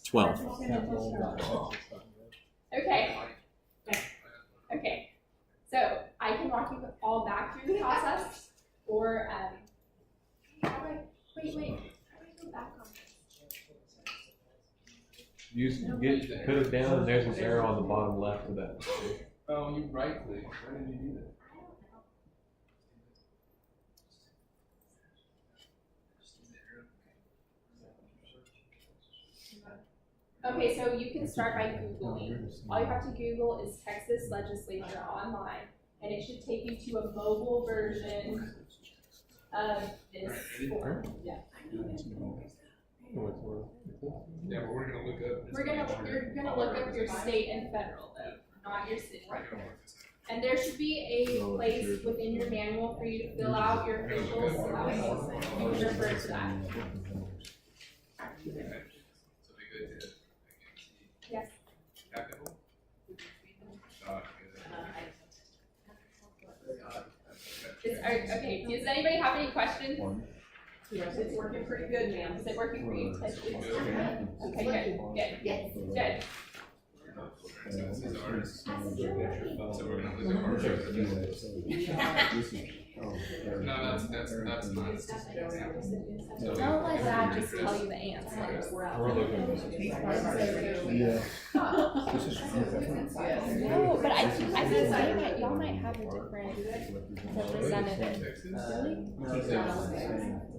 12. Okay. Okay. So I can walk you all back through the process, or how do I, wait. How do I go back on this? You put it down, and there's an arrow on the bottom left of that. Oh, you right click. Why did you do that? Okay, so you can start by Googling. All you have to Google is Texas legislature online, and it should take you to a mobile version of this form. Yeah. Yeah, but we're gonna look up. You're gonna look up your state and federal though, not your city. And there should be a place within your manual for you to fill out your officials, so that way you can refer to that. So we good to Yes. capital? Okay, does anybody have any questions? Yes, it's working pretty good, ma'am. Is it working for you? Okay, good. This is ours. So we're gonna look at our No, that's mine. Don't let that just tell you the answers. No, but I think y'all might have a different representative.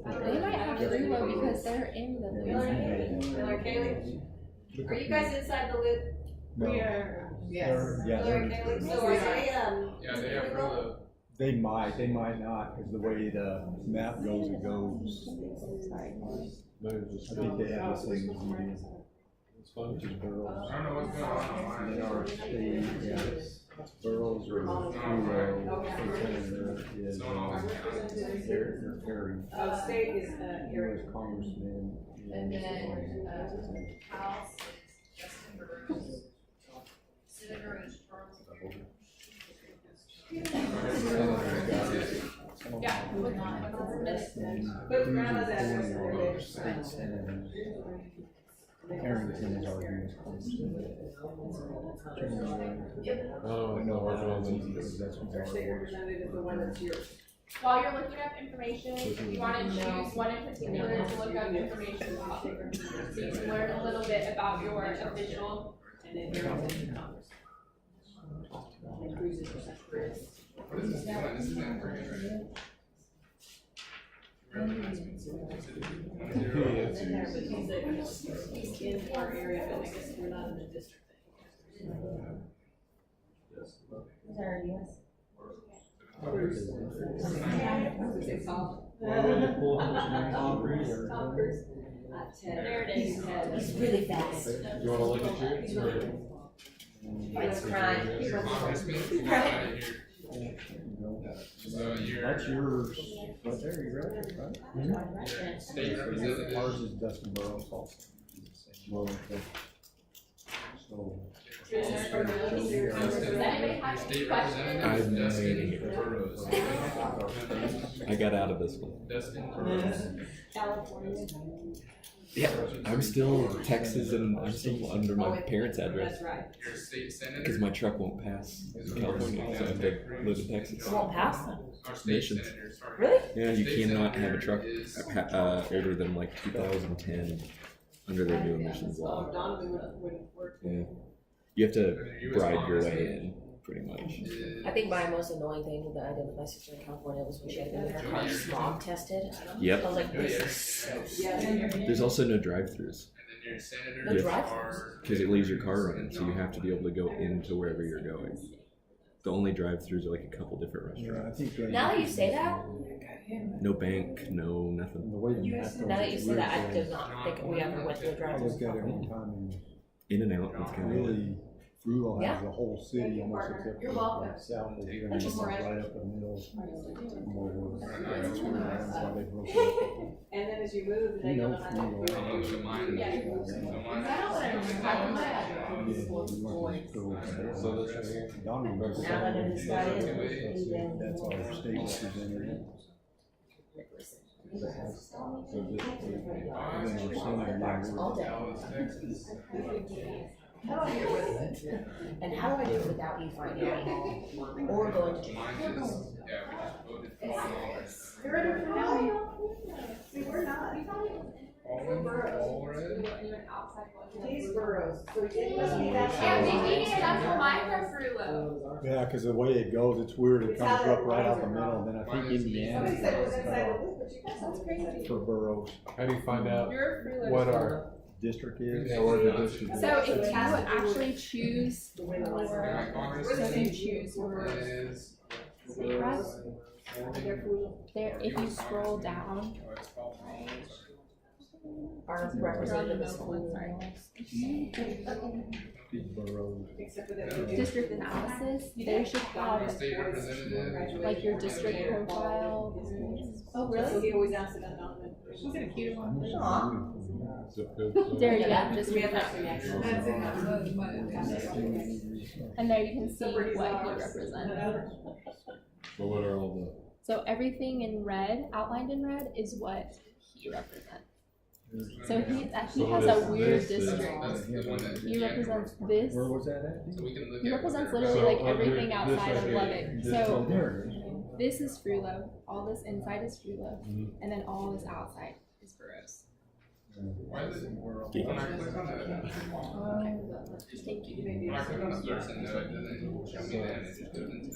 They might have Rulo because they're in the loop. Miller, Kaylee, are you guys inside the loop? We are. Yes. Miller, Kaylee, so are they, Yeah, they have Rulo. They might not, because the way the map goes, it goes. I think they have the same as we do. Which is boroughs. I don't know what's going on And then our state, boroughs are senator is Eric Perry. state is, U.S. Congressman. and then, House, Justin Burrows, Senator is Charles. Yeah. Put grandma's address in Harrington is our U.S. Congressman. Oh, No, that's easy, because that's what Our state our representative is the one that's yours. While you're looking up information, if you want to choose one in particular to look up information about, so you can learn a little bit about your official. And then you're also in Congress. And cruises for Secretary. What is this doing? This is not working, right? He's in there, but he's in our area, but I guess we're not in the district. Tom Cruise. Ted. There it is. He's really fast. You wanna look at yours? He's really Fights crime. He runs Right. So you're. That's yours, right there, you read it, right? State representative. Ours is Dustin Burrows also. So. Does anybody have any State questions? I've Dustin Burrows. I got out of this one. Dustin Burrows. California. Yeah, I'm still Texas and I'm still under my parents' address That's right. You're a state senator. because my truck won't pass in California, so I have to live in Texas. It won't pass them. Our state Missions. senator, sorry. Really? Yeah, you State cannot have a senator truck is- older than like 2010 under their new emissions Well, law. Donovan wouldn't work. Yeah, you have to bribe your way in, pretty much. I think my most annoying thing with the identify situation in California was when she had to get her car smog tested. I Yep. was like, this is so Yeah. There's also no drive-throughs And then you're a senator. No you drive-throughs? are- because it leaves your car running, so you have to be able to go into wherever you're going. The only drive-throughs are like a couple different Yeah, I restaurants. think. Now that you say that, No bank, no nothing. The way the map goes. now that you it's say that, I weird, did not think we ever went to a I drive look at it through. one time In and out, it's and kind of. really, Frugal Yeah. has the whole city almost except You're for welcome. like south of here, and Which it's is right right. up the middle. More that's why they broke it. And then as you move, then You you'll know, know how to. Frugal. Oh, so mine. Yeah. So mine. Yeah, we went to school. So this right here. Donnie was- Now that it is what it That's our state representative. So just, and then we're sending Parks all day. Dallas, Texas. How do I do it? And how do I do it without you finding me or going to jail? Mine just, yeah, we just voted for all this. You're ready for now? See, we're not. All red? These boroughs, so it must be that. Yeah, they needed enough for mine for Frulo. Yeah, because the way it goes, it's weird. It comes up right out the middle, and then I think Indiana Somebody said it was is cut inside off the loop, but you guys, That's crazy. for boroughs. How do you find out You're Frulo. what our District is. Yeah, where the district is? So if you actually choose the way the your, lights are. Congress so if you choose your is. state rep, there, if you scroll down, Oh, it's called. Our you're on the representative is middle one, sorry. Boroughs. Except for that. District analysis, they should have State representative. like your district profile. Oh, So he always asks it anonymous. We'll get a cute one. Aw. zip code? There you go, We district have that profile. reaction. That's it. And there you can see what he represents. So what are all So everything in red, outlined in red, is what he represents. So he has a weird district. That's the one that. He represents this. Where was that at? So we can look at. He represents what literally So like under everything this outside of right Lubbock. here, Oh, So there it is. this is Frulo, all this inside is Frulo, Mhm. and then all this outside is boroughs. Why is it, when I click on a, Thank you. when I click on a person node, it doesn't show me that, it just goes into the.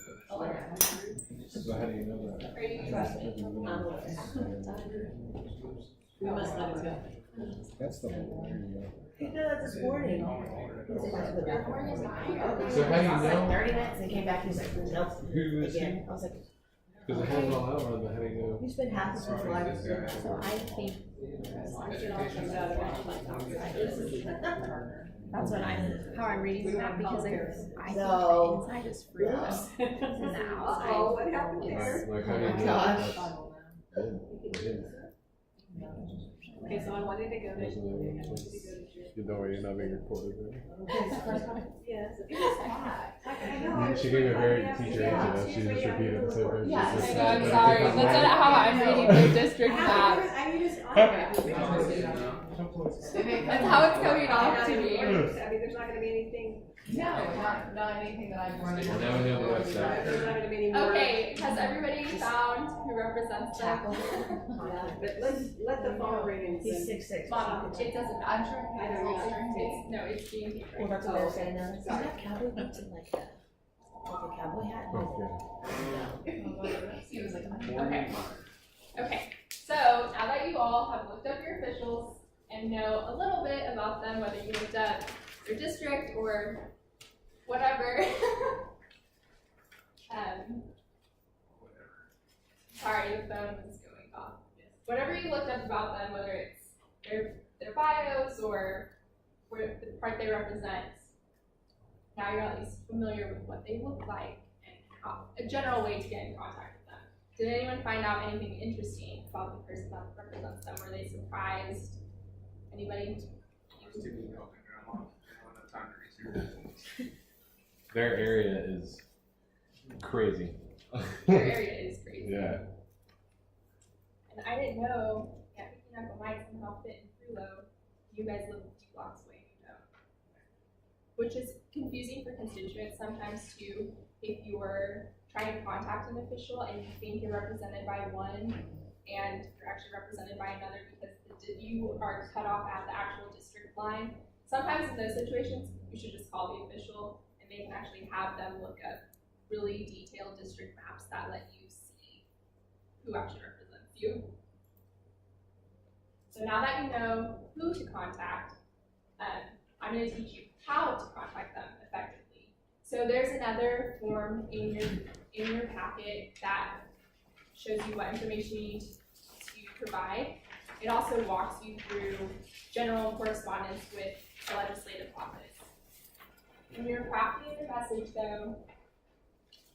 So how do you know that? Are you We must let it go. That's the one. There you go. He did that this morning. He was like, "To the bathroom." I was like, "Okay." So how do you I was like, know? 30 minutes and came back, he was like, nope. Who is he? Again, I was like, Because it has it all out, but how do you know? you spent half the social life. So I think It all comes out of it. that's what how I'm reading that because I think the So- inside is Frulo and the outside Uh-oh, what happened is. there? Like how do you Oh my know? gosh. that's- Okay, so I wanted to go to. That's what You know you're not being recorded, right? Yes. It was hot. I know. She gave a very teacher answer, though. She just repeated the same thing. Yeah, She's I like- know, I'm sorry, that's not how I'm reading their district map. I need to. That's how it's coming off to me. I mean, there's not gonna be anything. No, not anything that I've run into. Well, now we know the website. There's not gonna be any more. Okay, has everybody found who represents them? Tackle. But let the phone ring and He's send. 6'6". Mom, it doesn't I'm matter. sure. I don't know. It's, no, it's being Well, that's what they're saying now. Does he have cowboy boots and like a cowboy hat? Okay. He was like, Okay. Okay, so now that you all have looked up your officials and know a little bit about them, whether you looked up your district or whatever. Sorry, the phone was going off. Whatever you looked up about them, whether it's their bios or where the part they represent, now you're at least familiar with what they look like and how, a general way to get in contact with them. Did anyone find out anything interesting about the person that represents them? Were they surprised? Anybody? Their area is crazy. Your area is crazy. Yeah. And I didn't know, yeah, picking up a mic somehow fit in Frulo. You guys live 2 blocks away, you know. Which is confusing for constituents sometimes too, if you're trying to contact an official and you think you're represented by one and you're actually represented by another because you are cut off at the actual district line. Sometimes in those situations, you should just call the official and they can actually have them look up really detailed district maps that let you see who actually represents you. So now that you know who to contact, I'm going to teach you how to contact them effectively. So there's another form in your packet that shows you what information you need to provide. It also walks you through general correspondence with the legislative office. When you're crafting your message though,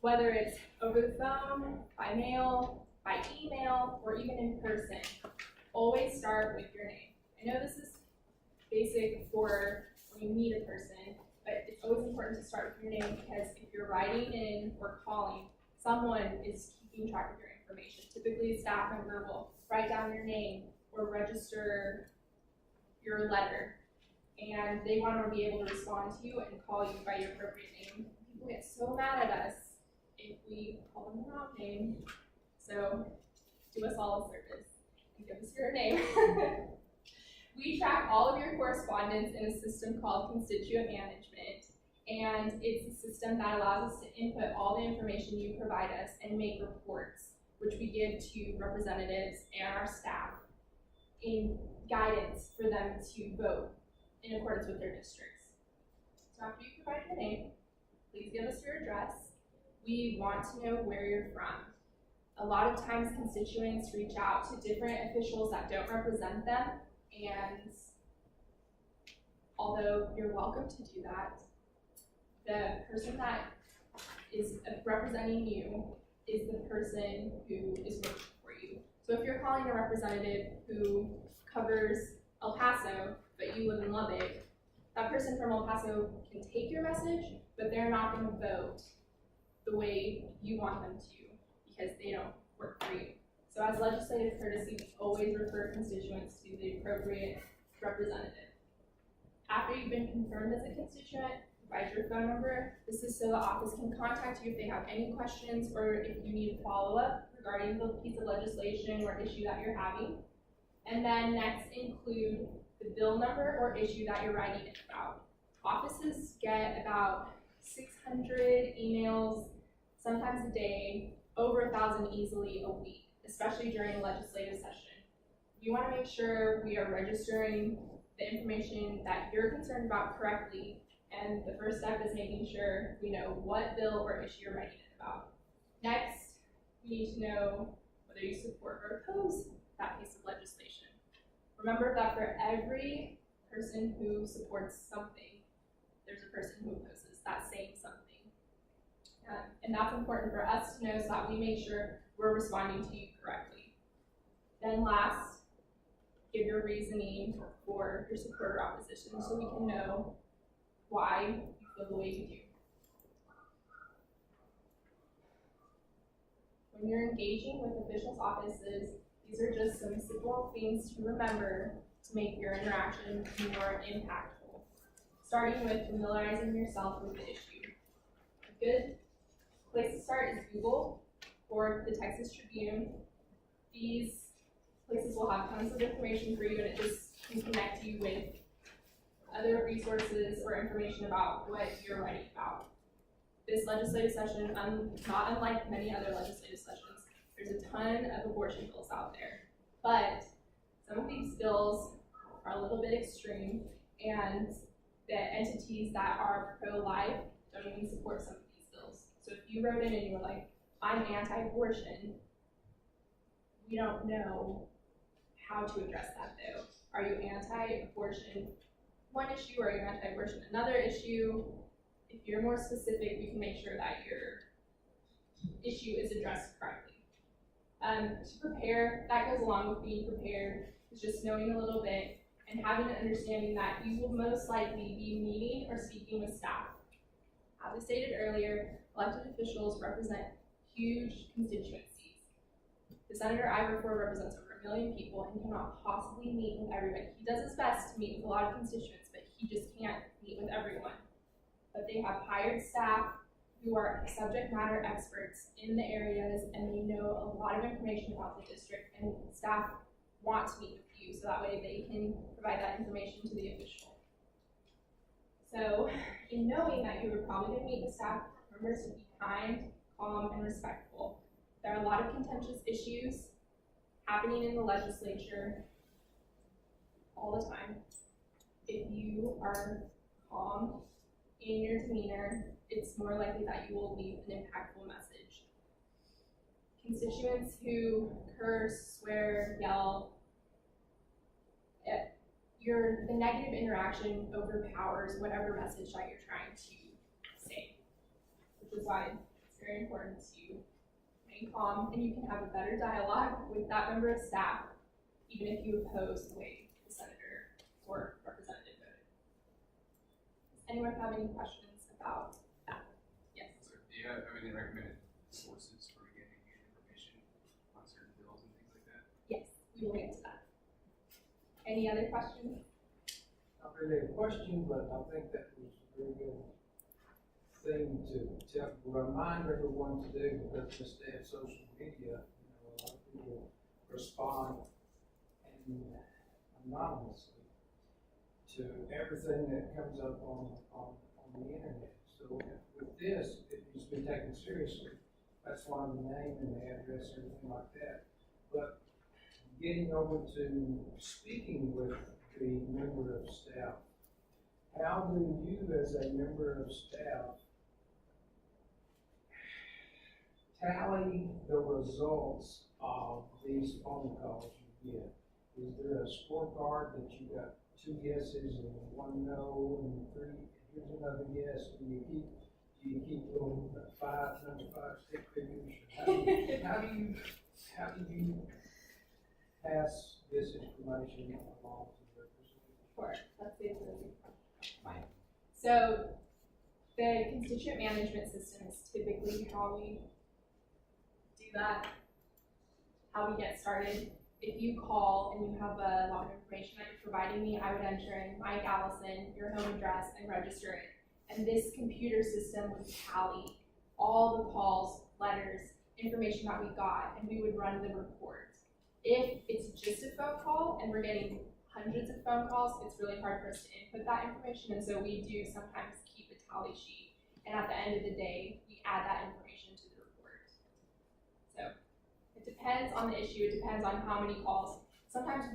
whether it's over the phone, by mail, by email, or even in person, always start with your name. I know this is basic for when you meet a person, but it's always important to start with your name because if you're writing in or calling, someone is keeping track of your information. Typically a staff member will write down your name or register your letter, and they want to be able to respond to you and call you by your appropriate name. People get so mad at us if we call them the wrong name. So do us all a service and give us your name. We track all of your correspondence in a system called Constituent Management, and it's a system that allows us to input all the information you provide us and make reports, which we give to representatives and our staff in guidance for them to vote in accordance with their districts. So after you provide your name, please give us your address. We want to know where you're from. A lot of times constituents reach out to different officials that don't represent them, and although you're welcome to do that, the person that is representing you is the person who is working for you. So if you're calling a representative who covers El Paso, but you live in Lubbock, that person from El Paso can take your message, but they're not going to vote the way you want them to because they don't work for you. So as legislative courtesy, we always refer constituents to the appropriate representative. After you've been confirmed as a constituent, provide your phone number. This is so the office can contact you if they have any questions or if you need follow-up regarding the piece of legislation or issue that you're having. And then next include the bill number or issue that you're writing about. Offices get about 600 emails, sometimes a day, over 1,000 easily a week, especially during a legislative session. We want to make sure we are registering the information that you're concerned about correctly, and the first step is making sure we know what bill or issue you're writing it about. Next, we need to know whether you support or oppose that piece of legislation. Remember that for every person who supports something, there's a person who opposes that same something. And that's important for us to know so that we make sure we're responding to you correctly. Then last, give your reasoning for your support or opposition so we can know why you feel the way you do. When you're engaging with officials' offices, these are just some simple things to remember to make your interaction more impactful. Starting with familiarizing yourself with the issue. A good place to start is Google or the Texas Tribune. These places will have tons of information for you, and it just can connect you with other resources or information about what you're writing about. This legislative session, not unlike many other legislative sessions, there's a ton of abortion bills out there, but some of these bills are a little bit extreme, and the entities that are pro-life don't even support some of these bills. So if you wrote in and you were like, I'm anti-abortion, we don't know how to address that though. Are you anti-abortion? One issue, or are you anti-abortion? Another issue, if you're more specific, we can make sure that your issue is addressed correctly. To prepare, that goes along with being prepared, is just knowing a little bit and having an understanding that you will most likely be meeting or speaking with staff. As I stated earlier, elected officials represent huge constituencies. The Senator Ivor Ford represents over 1 million people and cannot possibly meet with everybody. He does his best to meet with a lot of constituents, but he just can't meet with everyone. But they have hired staff who are subject matter experts in the areas, and they know a lot of information about the district, and staff want to meet with you so that way they can provide that information to the official. So in knowing that you are probably going to meet with staff, remember to be kind, calm, and respectful. There are a lot of contentious issues happening in the legislature all the time. If you are calm in your demeanor, it's more likely that you will leave an impactful message. Constituents who curse, swear, yell, the negative interaction overpowers whatever message that you're trying to say, which is why it's very important to remain calm, and you can have a better dialogue with that member of staff, even if you oppose the way the senator or representative voted. Does anyone have any questions about that? Yes? So, do you have any recommended sources for getting information on certain bills and things like that? Yes. we will get to that. Any other questions? Not really a question, but I think that was a very good thing to remind everyone to do, because just they have social media, a lot of people respond and anonymously to everything that comes up on the internet. So with this, it needs to be taken seriously. That's why the name and the address, everything like that. But getting over to speaking with the member of staff, how do you as a member of staff tally the results of these phone calls you get? Is there a scorecard that you got 2 yeses and 1 no and 3, here's another yes, and do you keep little number 5 stick figures? How do you pass this information along to the representative? Sure, let's see if there's fine. So the constituent management system is typically how we do that, how we get started. If you call and you have a lot of information that you're providing me, I would enter in Mike Allison, your home address, and register it. And this computer system would tally all the calls, letters, information that we got, and we would run the report. If it's just a phone call and we're getting hundreds of phone calls, it's really hard for us to input that information, and so we do sometimes keep a tally sheet. And at the end of the day, we add that information to the report. So it depends on the issue, it depends on how many calls. Sometimes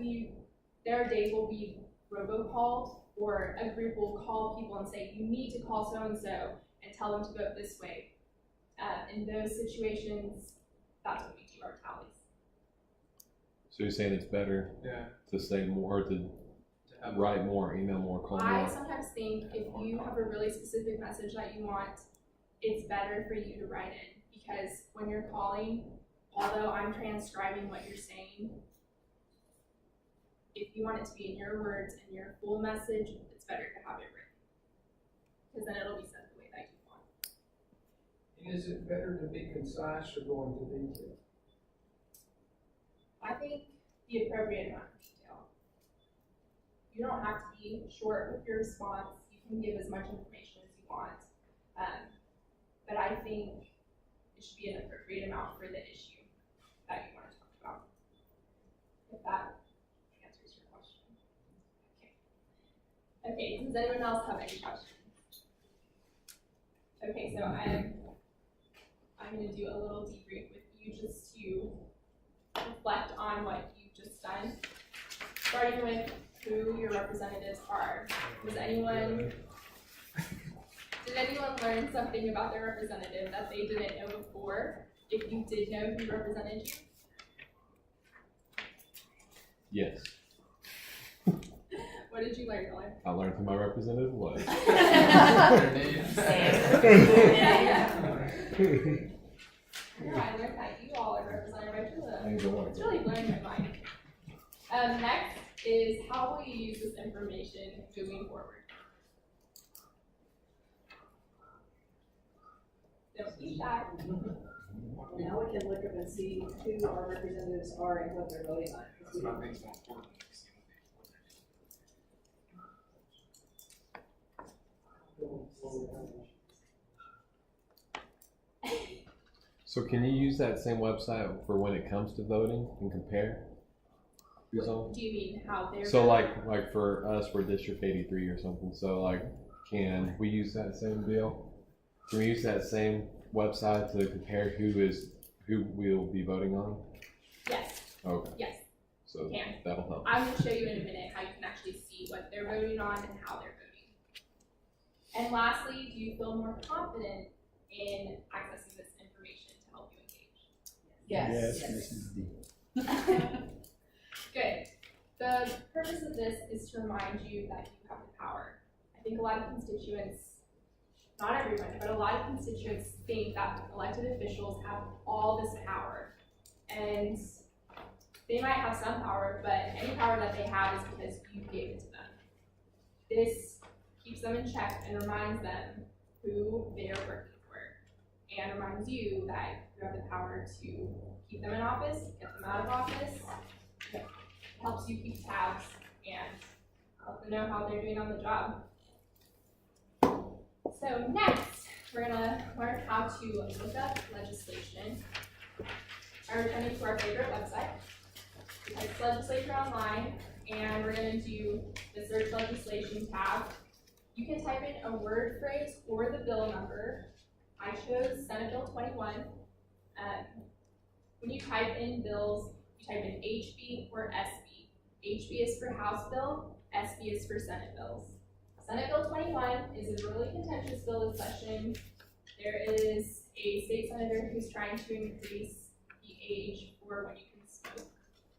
there are days we'll be robocalled, or a group will call people and say, you need to call so-and-so and tell them to vote this way. In those situations, that's when we do our tallies. So you're saying it's better to say more, to write more, email more, call more? I sometimes think if you have a really specific message that you want, it's better for you to write in, because when you're calling, although I'm transcribing what you're saying, if you want it to be in your words and your full message, it's better to have it written, because then it'll be said the way that you want. And is it better to be concise or go into detail? I think the appropriate amount of detail. You don't have to be short with your response. You can give as much information as you want. But I think it should be an appropriate amount for the issue that you want to talk about. If that answers your question. Okay. Okay, does anyone else have any questions? Okay, so I'm going to do a little debrief with you just to reflect on what you've just done, starting with who your representatives are. Did anyone learn something about their representative that they didn't know before? If you did know who represented you? Yes. What did you learn, Dylan? I learned who my representative was. Yeah, I learned that you all are represented by Tula. Neither one. It's really blowing my mind. Next is, how will you use this information moving forward? Don't be shy. Now we can look up and see who our representatives are and what they're voting on. That's what I think is more important. So can you use that same website for when it comes to voting and compare who's on? Do you mean how they're So voting? like for us, we're District 83 or something. So like, can we use that same deal? Can we use that same website to compare who we'll be voting on? Yes, Okay. yes. So Can. that'll help. I'm going to show you in a minute how you can actually see what they're voting on and how they're voting. And lastly, do you feel more confident in accessing this information to help you engage? Yes. Good. The purpose of this is to remind you that you have the power. I think a lot of constituents, not everyone, but a lot of constituents think that elected officials have all this power. And they might have some power, but any power that they have is because you gave it to them. This keeps them in check and reminds them who they are working for, and reminds you that you have the power to keep them in office, get them out of office, helps you keep tabs and help them know how they're doing on the job. So next, we're gonna learn how to look up legislation. We're returning to our favorite website. We type legislature online, and we're gonna do the search legislation tab. You can type in a word phrase or the bill number. I chose Senate Bill 21. When you type in bills, you type in HB or SB. HB is for House bill, SB is for Senate bills. Senate Bill 21 is a really contentious bill this session. There is a state senator who's trying to increase the age for when you can smoke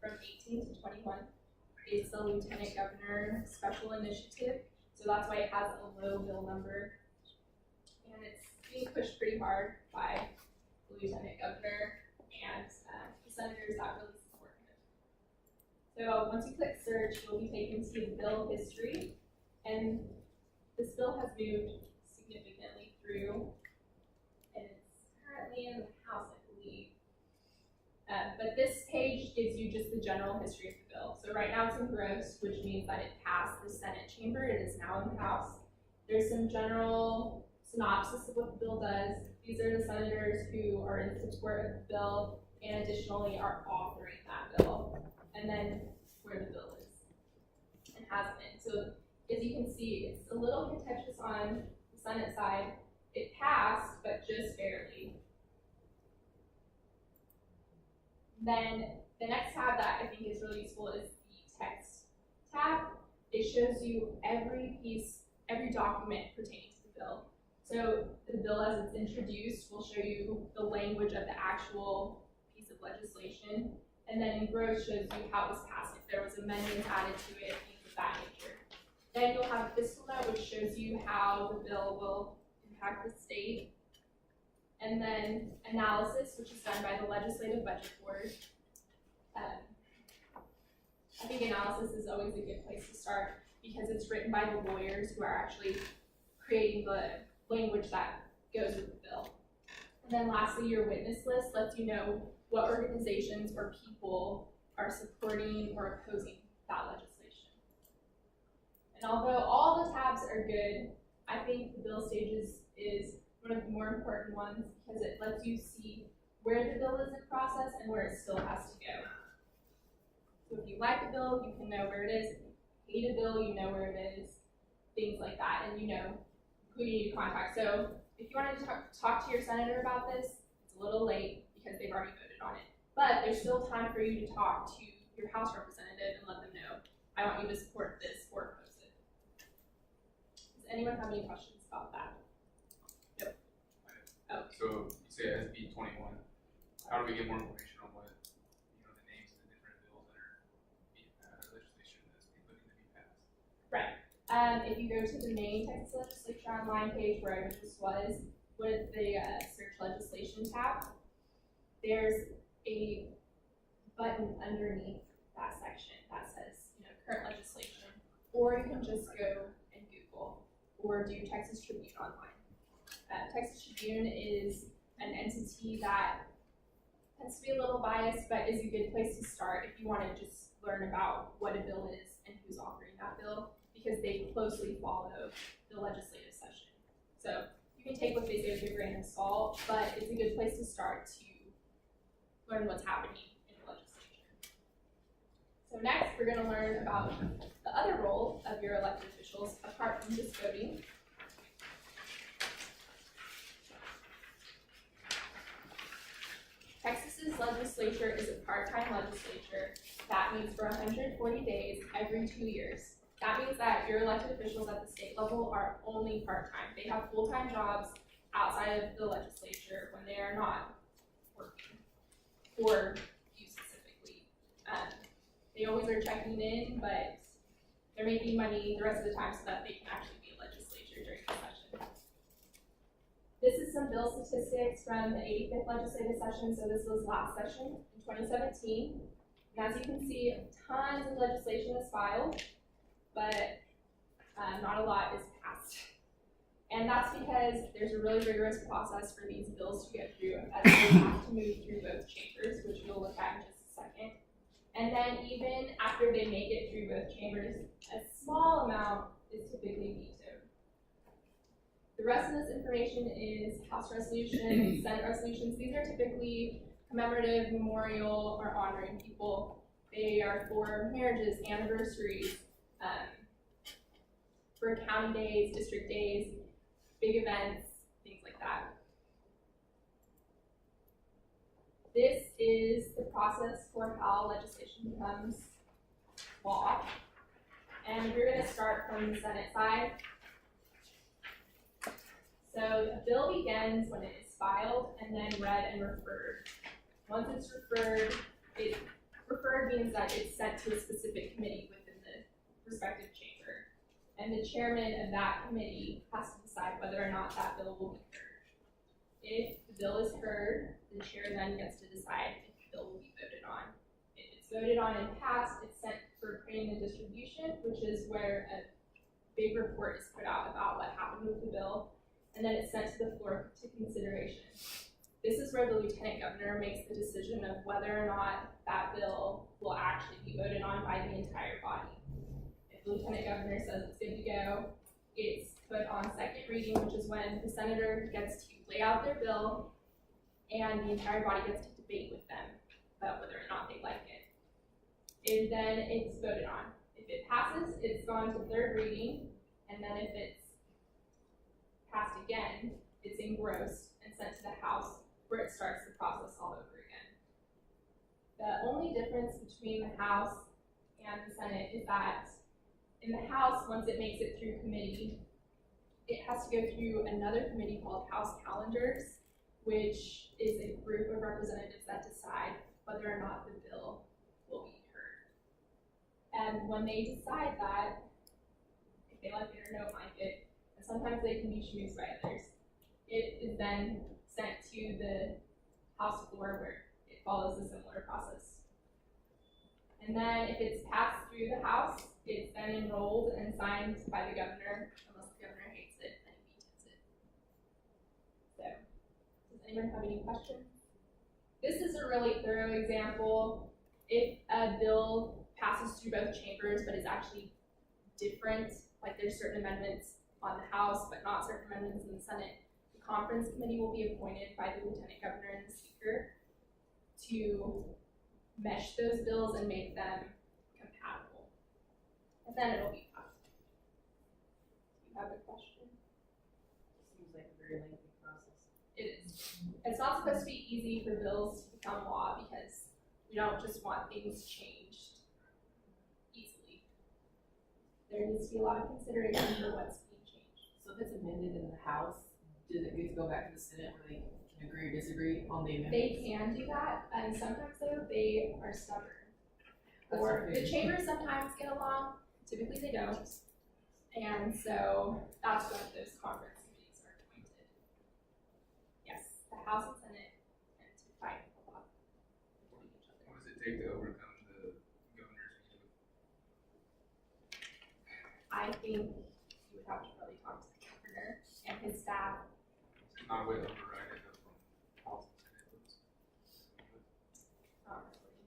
from 18 to 21. It's the Lieutenant Governor Special Initiative, so that's why it has a low bill number. And it's being pushed pretty hard by the Lieutenant Governor and the senators that really support him. So once you click search, you'll be taken to the bill history, and this bill has moved significantly through, and it's currently in the House, I believe. But this page gives you just the general history of the bill. So right now it's engrossed, which means that it passed the Senate chamber. It is now in the House. There's some general synopsis of what the bill does. These are the senators who are in support of the bill and additionally are authoring that bill. And then where the bill is and has been. So as you can see, it's a little contentious on the Senate side. It passed, but just barely. Then the next tab that I think is really useful is the text tab. It shows you every document pertaining to the bill. So the bill as it's introduced will show you the language of the actual piece of legislation. And then engrossed shows you how it was passed, if there was amendments added to it, things of that nature. Then you'll have a fiscal note, which shows you how the bill will impact the state. And then analysis, which is done by the Legislative Budget Board. I think analysis is always a good place to start because it's written by the lawyers who are actually creating the language that goes with the bill. And then lastly, your witness list lets you know what organizations or people are supporting or opposing that legislation. And although all the tabs are good, I think the bill stages is one of the more important ones because it lets you see where the bill is in process and where it still has to go. So if you like a bill, you can know where it is. If you hate a bill, you know where it is. Things like that, and you know who you need to contact. So if you wanted to talk to your senator about this, it's a little late because they've already voted on it. But there's still time for you to talk to your House representative and let them know, I want you to support this or oppose it. Does anyone have any questions about that? Nope. Oh. So you say SB 21. How do we get more information on what, the names of the different bills that are being legislation that's being looking to be passed? Right. If you go to the main Texas Legislature Online page where I just was, with the search legislation tab, there's a button underneath that section that says, current legislation, or you can just go and Google or do Texas Tribune online. Texas Tribune is an entity that tends to be a little biased, but is a good place to start if you want to just learn about what a bill is and who's authoring that bill, because they closely follow the legislative session. So you can take what they say with a grain of salt, but it's a good place to start to learn what's happening in the legislature. So next, we're going to learn about the other role of your elected officials apart from just voting. Texas's legislature is a part-time legislature that meets for 140 days every 2 years. That means that your elected officials at the state level are only part-time. They have full-time jobs outside of the legislature when they are not working, or you specifically. They always are checking in, but they're making money the rest of the time so that they can actually be a legislature during the session. This is some bill statistics from the 85th legislative session, so this was last session in 2017. And as you can see, tons of legislation is filed, but not a lot is passed. And that's because there's a really rigorous process for these bills to get through, as they have to move through both chambers, which we'll look at in just a second. And then even after they make it through both chambers, a small amount is typically vetoed. The rest of this information is House resolutions, Senate resolutions. These are typically commemorative, memorial, or honoring people. They are for marriages, anniversaries, for county days, district days, big events, things like that. This is the process for how legislation becomes law. And we're going to start from the Senate side. So a bill begins when it is filed and then read and referred. Once it's referred means that it's sent to a specific committee within the respective chamber. And the chairman of that committee has to decide whether or not that bill will be heard. If the bill is heard, the chair then gets to decide if the bill will be voted on. If it's voted on and passed, it's sent for printing and distribution, which is where a big report is put out about what happened with the bill, and then it's sent to the floor to consideration. This is where the lieutenant governor makes the decision of whether or not that bill will actually be voted on by the entire body. If the lieutenant governor says it's good to go, it's put on second reading, which is when the senator gets to lay out their bill and the entire body gets to debate with them about whether or not they like it. And then it's voted on. If it passes, it's gone to third reading, and then if it's passed again, it's engrossed and sent to the House, where it starts the process all over again. The only difference between the House and the Senate is that in the House, once it makes it through committee, it has to go through another committee called House Calendars, which is a group of representatives that decide whether or not the bill will be heard. And when they decide that, if they like it or don't like it, and sometimes they can be schmoozed by others, it is then sent to the House floor where it follows a similar process. And then if it's passed through the House, it's then enrolled and signed by the governor, unless the governor hates it and vetoes it. So, does anyone have any questions? This is a really thorough example. If a bill passes through both chambers but is actually different, like there's certain amendments on the House but not certain amendments in the Senate, the conference committee will be appointed by the lieutenant governor and the speaker to mesh those bills and make them compatible. And then it'll be passed. Do you have a question? Seems like a very lengthy process. It is. It's not supposed to be easy for bills to become law because we don't just want things changed easily. There needs to be a lot of consideration for what's being changed. So if it's amended in the House, does it get to go back to the Senate where they can agree or disagree on the amendment? They can do that, and sometimes though, they are stubborn. That's Or okay. the chambers sometimes get along, typically they don't. And so that's when those conference committees are appointed. Yes, the House and Senate tend to fight a lot between each other. What does it take to overcome the governor's veto? I think you would have to really talk to the governor and his staff. There's not a way to override it though from House and Senate. Not really.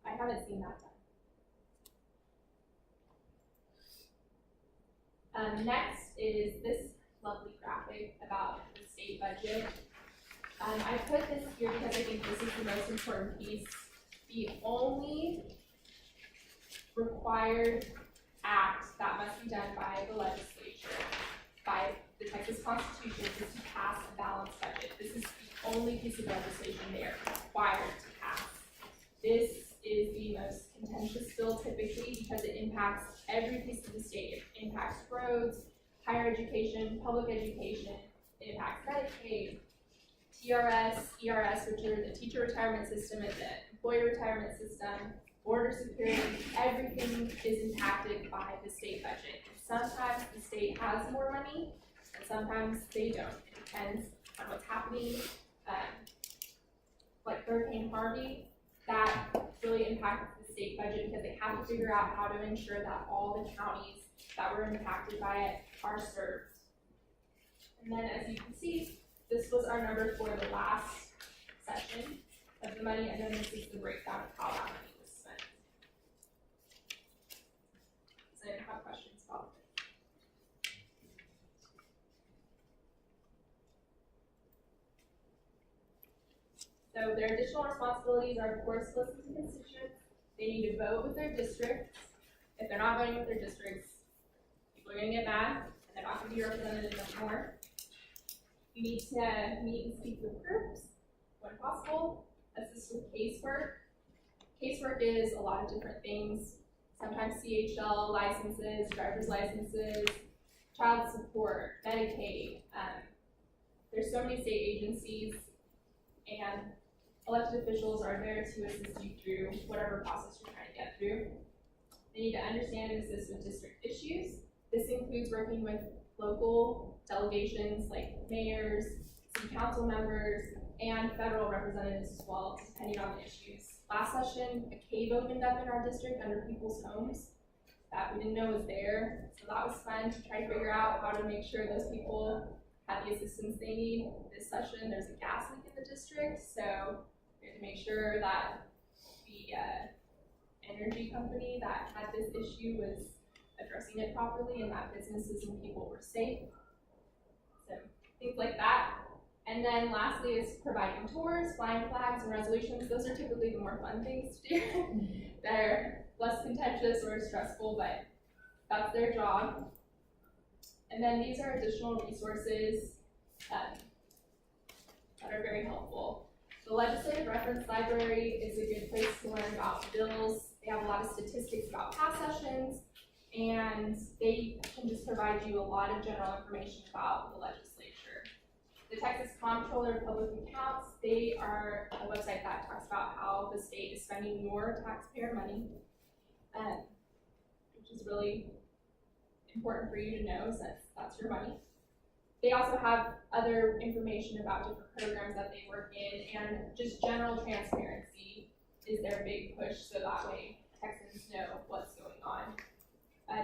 I haven't seen that done. Next is this lovely graphic about the state budget. I put this here because I think this is the most important piece. The only required act that must be done by the legislature, by the Texas Constitution, is to pass a balanced budget. This is the only piece of legislation they are required to pass. This is the most contentious bill typically because it impacts every piece of the state. It impacts roads, higher education, public education, it impacts Medicaid, TRS, ERS, which are the teacher retirement system and the employee retirement system, border security, everything is impacted by the state budget. Sometimes the state has more money, and sometimes they don't. It depends on what's happening. Like Hurricane Harvey, that really impacted the state budget because they have to figure out how to ensure that all the counties that were impacted by it are served. And then as you can see, this was our number for the last session of the money, and then this is the breakdown of how that money was spent. Does anyone have questions about this? So their additional responsibilities are, of course, to listen to constituents. They need to vote with their districts. If they're not voting with their districts, people are going to get mad, and they're not going to be represented anymore. You need to meet and speak with groups when possible. Assist with casework. Casework is a lot of different things. Sometimes CHL licenses, driver's licenses, child support, Medicaid. There's so many state agencies, and elected officials are there to assist you through whatever process you're trying to get through. They need to understand and assist with district issues. This includes working with local delegations like mayors, city council members, and federal representatives as well, depending on the issues. Last session, a cave opened up in our district under people's homes that we didn't know was there. So that was fun to try to figure out how to make sure those people had the assistance they need. This session, there's a gas leak in the district, so we had to make sure that the energy company that had this issue was addressing it properly and that businesses and people were safe. So things like that. And then lastly is providing tours, flying flags, and resolutions. Those are typically the more fun things to do. They're less contentious or stressful, but that's their job. And then these are additional resources that are very helpful. The Legislative Reference Library is a good place to learn about bills. They have a lot of statistics about past sessions, and they can just provide you a lot of general information about the legislature. The Texas Comptroller of Public Accounts, they are a website that talks about how the state is spending your taxpayer money, which is really important for you to know since that's your money. They also have other information about different programs that they work in, and just general transparency is their big push, so that way Texans know what's going on.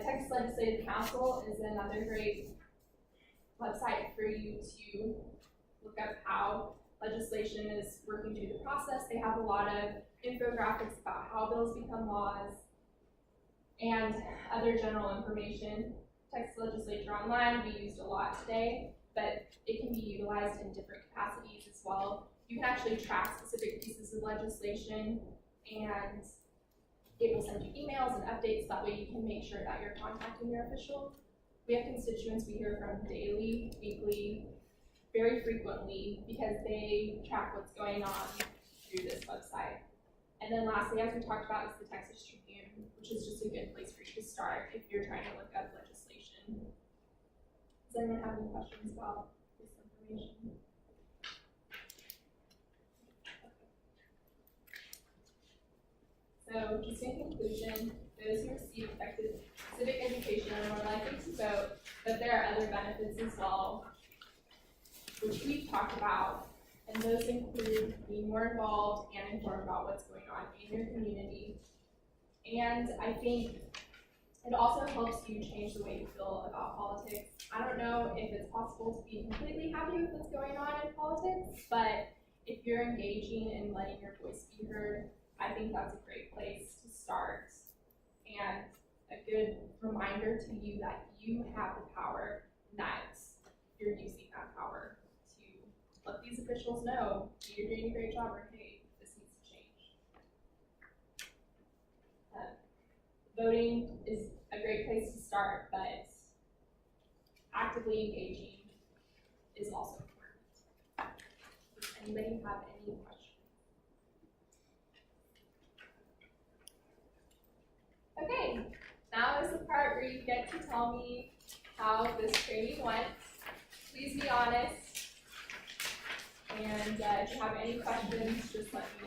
Texas Legislative Council is another great website for you to look up how legislation is working through the process. They have a lot of infographics about how bills become laws and other general information. Texas Legislature Online we used a lot today, but it can be utilized in different capacities as well. You can actually track specific pieces of legislation, and it will send you emails and updates. That way you can make sure that you're contacting your official. We have constituents we hear from daily, weekly, very frequently, because they track what's going on through this website. And then lastly, as we talked about, is the Texas Tribune, which is just a good place for you to start if you're trying to look up legislation. Does anyone have any questions about this information? So just in conclusion, those who receive effective civic education are more likely to vote, but there are other benefits as well, which we've talked about, and those include being more involved and informed about what's going on in your community. And I think it also helps you change the way you feel about politics. I don't know if it's possible to be completely happy with what's going on in politics, but if you're engaging and letting your voice be heard, I think that's a great place to start, and a good reminder to you that you have the power, and that you're using that power to let these officials know that you're doing a great job, or hey, this needs to change. Voting is a great place to start, but actively engaging is also important. Does anybody have any questions? Okay, now is the part where you get to tell me how this training went. Please be honest, and if you have any questions, just let me